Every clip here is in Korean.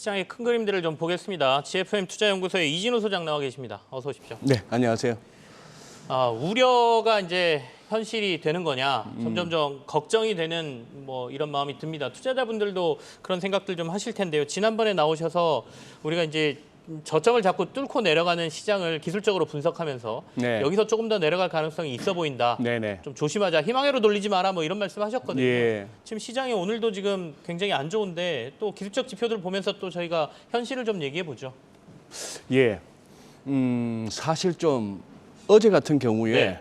시장의 큰 그림들을 좀 보겠습니다. GFM 투자연구소의 이진우 소장 나와 계십니다. 어서 오십시오. 네, 안녕하세요. 우려가 이제 현실이 되는 거냐, 점점점 걱정이 되는 뭐 이런 마음이 듭니다. 투자자분들도 그런 생각들 좀 하실 텐데요. 지난번에 나오셔서 우리가 이제 저점을 자꾸 뚫고 내려가는 시장을 기술적으로 분석하면서 네. 여기서 조금 더 내려갈 가능성이 있어 보인다. 네네. 좀 조심하자. 희망으로 돌리지 마라. 뭐 이런 말씀하셨거든요. 예. 지금 시장이 오늘도 지금 굉장히 안 좋은데 또 기술적 지표들 보면서 또 저희가 현실을 좀 얘기해 보죠. 예. 사실 좀 어제 같은 경우에 네.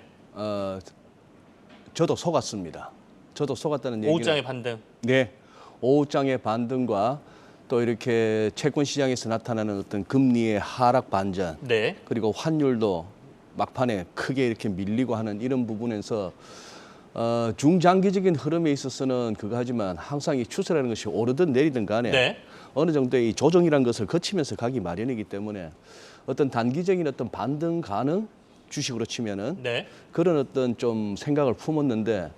저도 속았습니다. 저도 속았다는 얘기는 오후장의 반등. 네. 오후장의 반등과 또 이렇게 채권 시장에서 나타나는 어떤 금리의 하락 반전, 네. 그리고 환율도 막판에 크게 이렇게 밀리고 하는 이런 부분에서 중장기적인 흐름에 있어서는 그거 하지만 항상 이 추세라는 것이 오르든 내리든 간에 네. 어느 정도의 이 조정이라는 것을 거치면서 가기 마련이기 때문에 어떤 단기적인 어떤 반등 가능 주식으로 치면은 네. 그런 어떤 좀 생각을 품었는데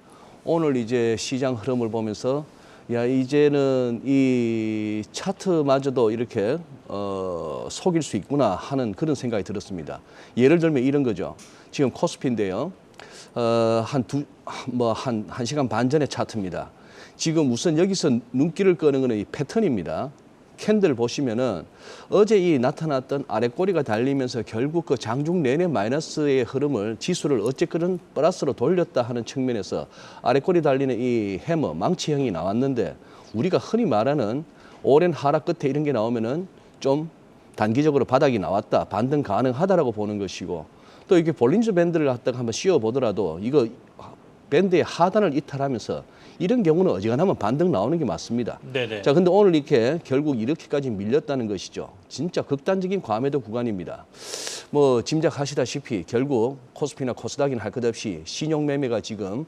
오늘 이제 시장 흐름을 보면서 야 이제는 이 차트마저도 이렇게 속일 수 있구나 하는 그런 생각이 들었습니다. 예를 들면 이런 거죠. 지금 코스피인데요. 한 시간 반 전의 차트입니다. 지금 우선 여기서 눈길을 끄는 거는 이 패턴입니다. 캔들 보시면은 어제 이 나타났던 아랫꼬리가 달리면서 결국 그 장중 내내 마이너스의 흐름을 지수를 어쨌든 플러스로 돌렸다 하는 측면에서 아랫꼬리 달리는 이 해머, 망치형이 나왔는데 우리가 흔히 말하는 오랜 하락 끝에 이런 게 나오면은 좀 단기적으로 바닥이 나왔다, 반등 가능하다라고 보는 것이고 또 이렇게 볼린저 밴드를 갖다가 한번 씌워 보더라도 이거 밴드의 하단을 이탈하면서 이런 경우는 어지간하면 반등 나오는 게 맞습니다. 네네. 자, 근데 오늘 이렇게 결국 이렇게까지 밀렸다는 것이죠. 진짜 극단적인 과매도 구간입니다. 뭐 짐작하시다시피 결국 코스피나 코스닥이나 할 것 없이 신용 매매가 지금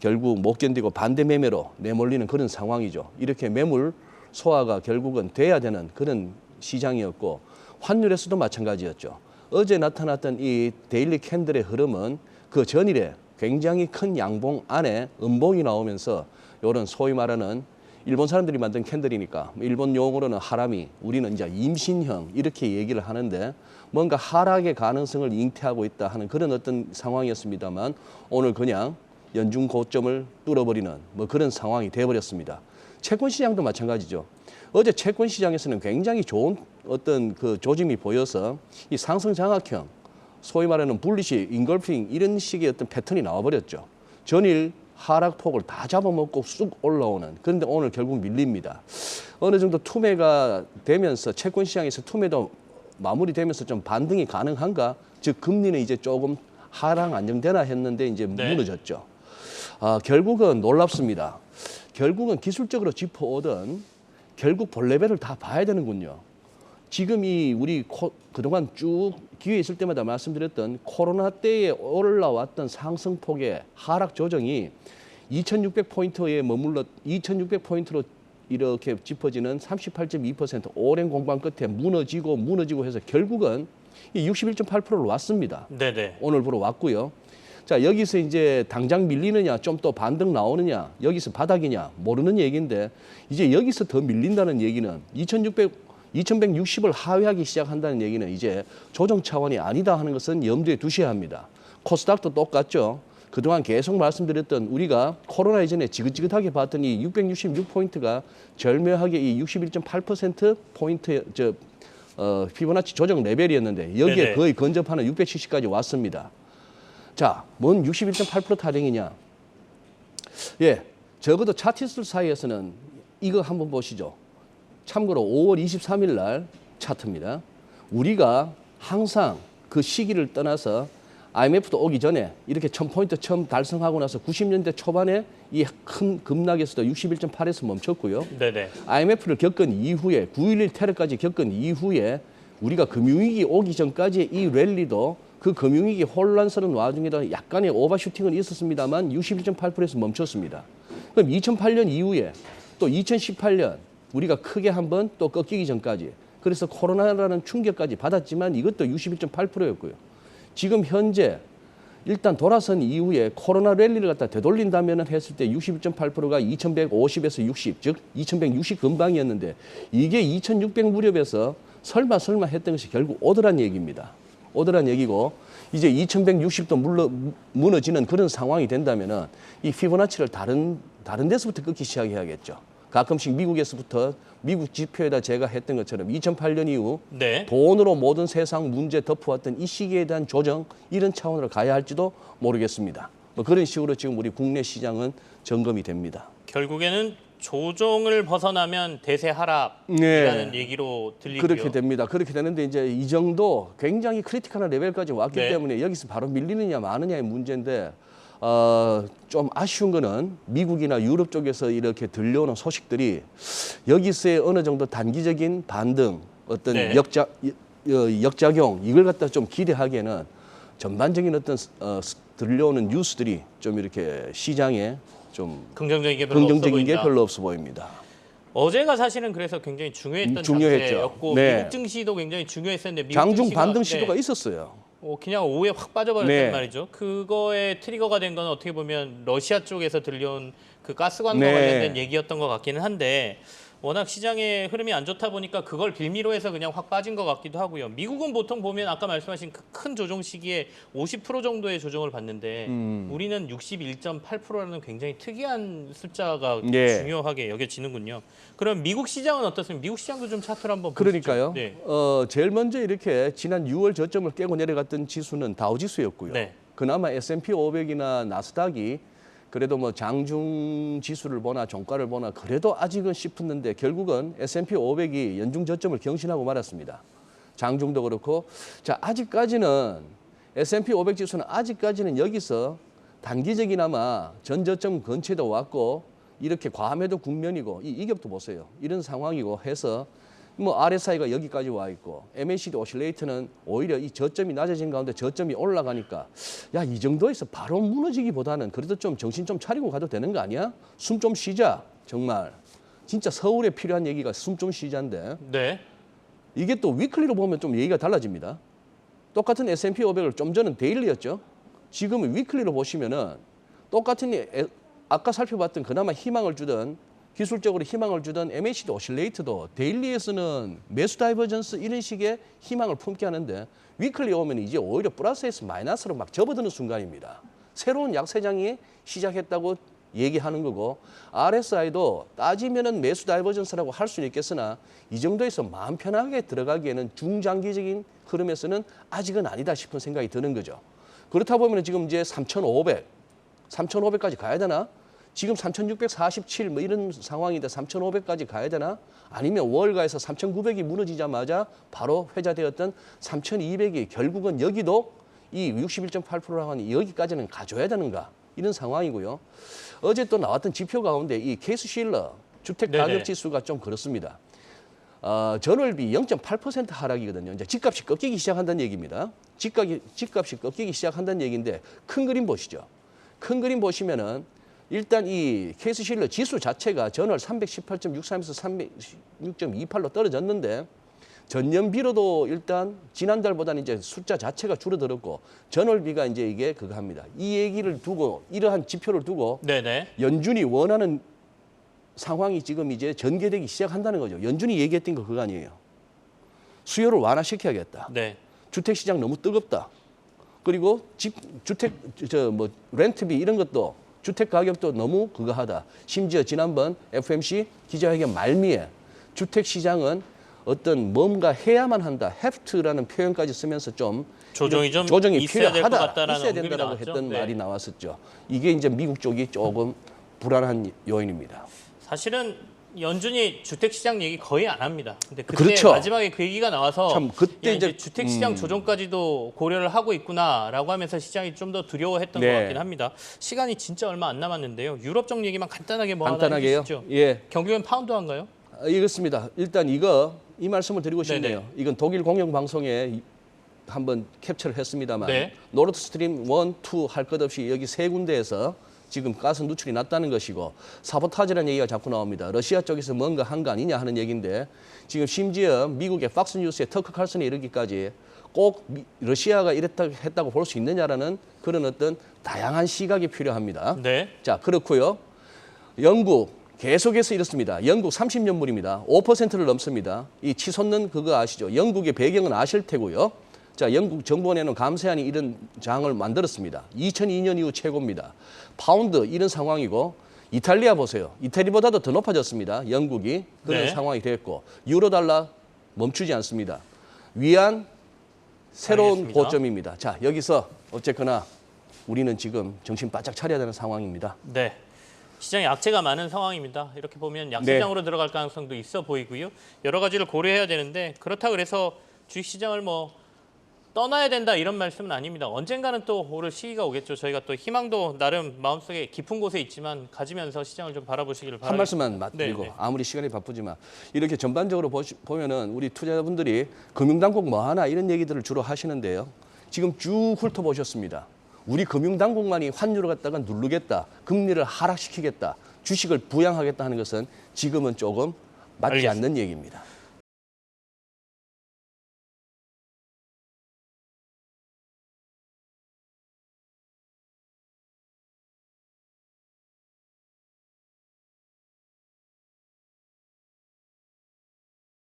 결국 못 견디고 반대 매매로 내몰리는 그런 상황이죠. 이렇게 매물 소화가 결국은 돼야 되는 그런 시장이었고 환율에서도 마찬가지였죠. 어제 나타났던 이 데일리 캔들의 흐름은 그 전일에 굉장히 큰 양봉 안에 음봉이 나오면서 이런 소위 말하는 일본 사람들이 만든 캔들이니까 일본 용어로는 하라미, 우리는 이제 임신형 이렇게 얘기를 하는데 뭔가 하락의 가능성을 잉태하고 있다 하는 그런 어떤 상황이었습니다만 오늘 그냥 연중 고점을 뚫어버리는 뭐 그런 상황이 돼버렸습니다. 채권 시장도 마찬가지죠. 어제 채권 시장에서는 굉장히 좋은 어떤 그 조짐이 보여서 이 상승 장악형 소위 말하는 불리시, 인걸핑 이런 식의 어떤 패턴이 나와버렸죠. 전일 하락폭을 다 잡아먹고 쑥 올라오는 그런데 오늘 결국 밀립니다. 어느 정도 투매가 되면서 채권 시장에서 투매도 마무리되면서 좀 반등이 가능한가? 즉 금리는 이제 조금 하락 안정되나 했는데 이제 무너졌죠. 결국은 놀랍습니다. 결국은 기술적으로 짚어오던 결국 볼 레벨을 다 봐야 되는군요. 지금 이 우리 그동안 쭉 기회 있을 때마다 말씀드렸던 코로나 때에 올라왔던 상승폭의 하락 조정이 2,600포인트에 머물러 2,600포인트로 이렇게 짚어지는 38.2% 오랜 공방 끝에 무너지고 해서 결국은 이 61.8%로 왔습니다. 네네. 오늘 보러 왔고요. 자, 여기서 이제 당장 밀리느냐, 좀 또 반등 나오느냐, 여기서 바닥이냐 모르는 얘기인데 이제 여기서 더 밀린다는 얘기는 2160을 하회하기 시작한다는 얘기는 이제 조정 차원이 아니다 하는 것은 염두에 두셔야 합니다. 코스닥도 똑같죠. 그동안 계속 말씀드렸던 우리가 코로나 이전에 지긋지긋하게 봤던 이 666포인트가 절묘하게 이 61.8%포인트 피보나치 조정 레벨이었는데 여기에 네네. 거의 근접하는 670까지 왔습니다. 자, 뭔 61.8% 타령이냐? 예, 적어도 차티스트 사이에서는 이거 한번 보시죠. 참고로 5월 23일 날 차트입니다. 우리가 항상 그 시기를 떠나서 IMF도 오기 전에 이렇게 1000포인트 처음 달성하고 나서 90년대 초반에 이 큰 급락에서도 61.8에서 멈췄고요. 네네. IMF를 겪은 이후에 9.11 테러까지 겪은 이후에 우리가 금융위기 오기 전까지 이 랠리도 그 금융위기 혼란스러운 와중에도 약간의 오버슈팅은 있었습니다만 61.8%에서 멈췄습니다. 그럼 2008년 이후에 또 2018년 우리가 크게 한번 또 꺾이기 전까지 그래서 코로나라는 충격까지 받았지만 이것도 61.8%였고요. 지금 현재 일단 돌아선 이후에 코로나 랠리를 갖다 되돌린다면 했을 때 61.8%가 2150에서 60, 즉 2160 근방이었는데 이게 2600 무렵에서 설마 했던 것이 결국 오더란 얘기입니다. 오더란 얘기고 이제 2160도 무너지는 그런 상황이 된다면은 이 피보나치를 다른 데서부터 끊기 시작해야겠죠. 가끔씩 미국에서부터 미국 지표에다 제가 했던 것처럼 2008년 이후 네. 돈으로 모든 세상 문제 덮어왔던 이 시기에 대한 조정 이런 차원으로 가야 할지도 모르겠습니다. 뭐 그런 식으로 지금 우리 국내 시장은 점검이 됩니다. 결국에는 조정을 벗어나면 대세 하락이라는 네. 얘기로 들리고요. 그렇게 됩니다. 그렇게 되는데 이제 이 정도 굉장히 크리티컬한 레벨까지 왔기 네. 때문에 여기서 바로 밀리느냐 마느냐의 문제인데 좀 아쉬운 거는 미국이나 유럽 쪽에서 이렇게 들려오는 소식들이 여기서의 어느 정도 단기적인 반등, 어떤 네. 역작용 이걸 갖다 좀 기대하기에는 전반적인 어떤 들려오는 뉴스들이 좀 이렇게 시장에 좀 긍정적인 게 별로 없어 긍정적인 게 보인다. 별로 없어 보입니다. 어제가 사실은 그래서 굉장히 중요했던 중요했죠. 장세였고 네. 미국 증시도 굉장히 중요했었는데 미국 장중 증시가, 반등 시도가 네, 있었어요. 그냥 오후에 확 빠져버렸단 네. 말이죠. 그거에 트리거가 된 건 어떻게 보면 러시아 쪽에서 들려온 그 가스관과 네. 관련된 얘기였던 것 같기는 한데 워낙 시장의 흐름이 안 좋다 보니까 그걸 빌미로 해서 그냥 확 빠진 것 같기도 하고요. 미국은 보통 보면 아까 말씀하신 그 큰 조정 시기에 50% 정도의 조정을 받는데 우리는 61.8%라는 굉장히 특이한 숫자가 네. 중요하게 여겨지는군요. 그럼 미국 시장은 어떻습니까? 미국 시장도 좀 차트를 한번 그러니까요. 보시죠. 네. 제일 먼저 이렇게 지난 6월 저점을 깨고 내려갔던 지수는 다우지수였고요. 네. 그나마 S&P 500이나 나스닥이 그래도 뭐 장중 지수를 보나 종가를 보나 그래도 아직은 싶었는데 결국은 S&P 500이 연중 저점을 경신하고 말았습니다. 장중도 그렇고 자 아직까지는 S&P 500 지수는 아직까지는 여기서 단기적이나마 전저점 근처에도 왔고 이렇게 과매도 국면이고 이 이격도 보세요. 이런 상황이고 해서 뭐 RSI가 여기까지 와 있고 MACD 오실레이터는 오히려 이 저점이 낮아진 가운데 저점이 올라가니까 야 이 정도에서 바로 무너지기보다는 그래도 좀 정신 좀 차리고 가도 되는 거 아니야? 숨 좀 쉬자. 정말 진짜 서울에 필요한 얘기가 숨 좀 쉬자인데 네. 이게 또 위클리로 보면 좀 얘기가 달라집니다. 똑같은 S&P 500을 좀 전은 데일리였죠. 지금은 위클리로 보시면은 똑같은 아까 살펴봤던 그나마 희망을 주던 기술적으로 희망을 주던 MACD 오실레이터도 데일리에서는 매수 다이버전스 이런 식의 희망을 품게 하는데 위클리 오면 이제 오히려 플러스에서 마이너스로 막 접어드는 순간입니다. 새로운 약세장이 시작했다고 얘기하는 거고 RSI도 따지면은 매수 다이버전스라고 할 수는 있겠으나 이 정도에서 마음 편하게 들어가기에는 중장기적인 흐름에서는 아직은 아니다 싶은 생각이 드는 거죠. 그렇다 보면 지금 이제 3,500까지 가야 되나? 지금 3,647 뭐 이런 상황인데 3,500까지 가야 되나? 아니면 월가에서 3,900이 무너지자마자 바로 회자되었던 3,200이 결국은 여기도 이 61.8%라고 하는 여기까지는 가져야 되는가? 이런 상황이고요. 어제 또 나왔던 지표 가운데 이 케이스실러 주택 가격 지수가 좀 그렇습니다. 전월비 0.8% 하락이거든요. 이제 집값이 꺾이기 시작한다는 얘기입니다. 집값이 꺾이기 시작한다는 얘기인데 큰 그림 보시죠. 큰 그림 보시면은 일단 이 케이스실러 지수 자체가 전월 318.63에서 306.28로 떨어졌는데 전년비로도 일단 지난달보다는 이제 숫자 자체가 줄어들었고 전월비가 이제 이게 그거 합니다. 이 얘기를 두고 이러한 지표를 두고 네네. 연준이 원하는 상황이 지금 이제 전개되기 시작한다는 거죠. 연준이 얘기했던 거 그거 아니에요. 수요를 완화시켜야겠다. 네. 주택 시장 너무 뜨겁다. 그리고 주택 렌트비 이런 것도 주택 가격도 너무 그거 하다. 심지어 지난번 FMC 기자회견 말미에 주택 시장은 어떤 뭔가 해야만 한다. have-to라는 표현까지 쓰면서 좀 조정이 좀 조정이 있어야 될 것 필요하다. 같다라는 있어야 언급이 된다고 나왔죠. 했던 네. 말이 나왔었죠. 이게 이제 미국 쪽이 조금 불안한 요인입니다. 사실은 연준이 주택 시장 얘기 거의 안 합니다. 근데 그때 그렇죠. 마지막에 그 얘기가 나와서 참 그때 야, 이제 주택 시장 조정까지도 고려를 하고 있구나라고 하면서 시장이 좀 더 두려워했던 네. 것 같긴 합니다. 시간이 진짜 얼마 안 남았는데요. 유럽 쪽 얘기만 간단하게 뭐 간단하게요. 하나 해주시죠. 예, 경기는 파운드한가요? 이렇습니다. 일단 이 말씀을 드리고 싶네요. 네네. 이건 독일 공영 방송에 한번 캡처를 했습니다만 네. 노르드 스트림 1, 2 할 것 없이 여기 세 군데에서 지금 가스 누출이 났다는 것이고 사보타지라는 얘기가 자꾸 나옵니다. 러시아 쪽에서 뭔가 한 거 아니냐 하는 얘기인데 지금 심지어 미국의 팍스뉴스의 터커 칼슨에 이르기까지 꼭 러시아가 했다고 볼 수 있느냐라는 그런 어떤 다양한 시각이 필요합니다. 네. 자, 그렇고요. 영국 계속해서 이렇습니다. 영국 30년물입니다. 5%를 넘습니다. 이 치솟는 그거 아시죠? 영국의 배경은 아실 테고요. 자, 영국 정부가 내놓은 감세안이 이런 장을 만들었습니다. 2002년 이후 최고입니다. 파운드 이런 상황이고 이탈리아 보세요. 이태리보다도 더 높아졌습니다. 영국이 그런 네. 상황이 됐고 유로 달러 멈추지 않습니다. 위안 새로운 알겠습니다. 고점입니다. 자, 여기서 어쨌거나 우리는 지금 정신 바짝 차려야 되는 상황입니다. 네. 시장에 악재가 많은 상황입니다. 이렇게 보면 약세장으로 들어갈 가능성도 있어 보이고요. 여러 가지를 고려해야 되는데 그렇다고 그래서 주식시장을 뭐 떠나야 된다 이런 말씀은 아닙니다. 언젠가는 또 오를 시기가 오겠죠. 저희가 또 희망도 나름 마음속에 깊은 곳에 있지만 가지면서 시장을 좀 바라보시기를 바랍니다. 한 말씀만 드리고 네. 아무리 시간이 바쁘지만 이렇게 전반적으로 보면은 우리 투자자분들이 금융당국 뭐 하나 이런 얘기들을 주로 하시는데요. 지금 쭉 훑어보셨습니다. 우리 금융당국만이 환율을 갖다가 누르겠다, 금리를 하락시키겠다, 주식을 부양하겠다 하는 것은 지금은 조금 맞지 알겠습니다. 않는 얘기입니다.